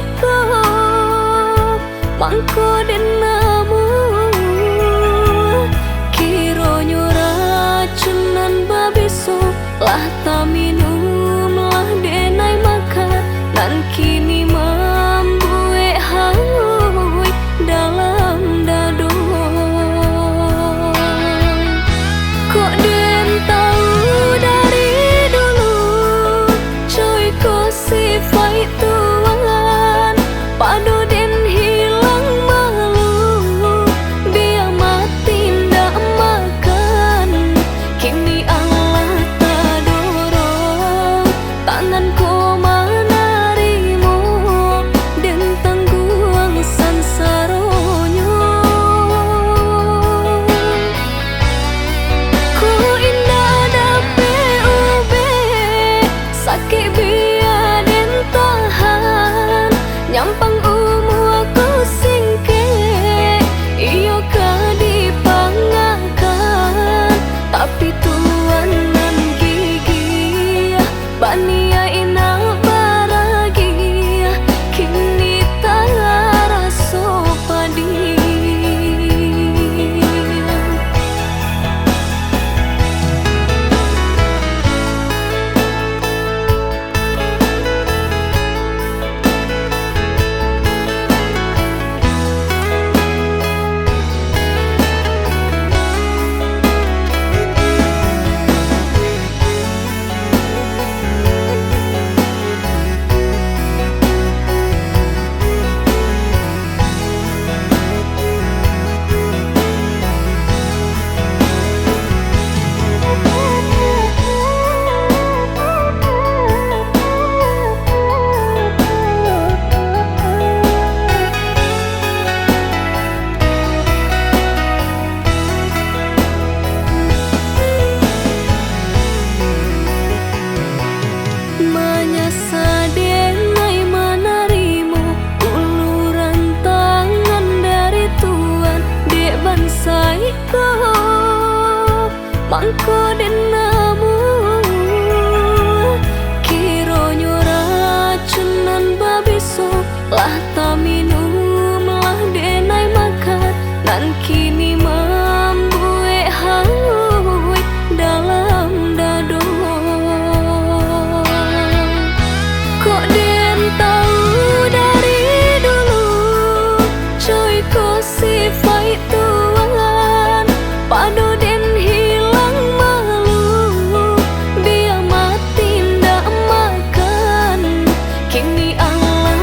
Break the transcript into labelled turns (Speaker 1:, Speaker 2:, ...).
Speaker 1: saiko mangko denamu kiro nyuracunan babiso lah ta minum lah denai makan nan kini membuai haui dalam dado kok den tahu dari dulu coy ko sifat tuan padu den hilang malu dia mati ndak makan kini Allah tak dorong tanganku menarimu dan tangguang sansaronyo ku indah dape ube sakit biar den tahan nyampang umu aku singke iyo kadipangakan tapi tuan nan gigi bania ina baragi kini tak raso padi menyasa denai menarimu uluran tangan dari Tuhan dek bansaiko mangko denamu kiro nyuracunan babiso lah ta minum lah denai makan nan kini membuai haui dalam dado kok den tahu dari dulu coy ko sifat tuan padu den hilang malu dia mati ndak makan kini Allah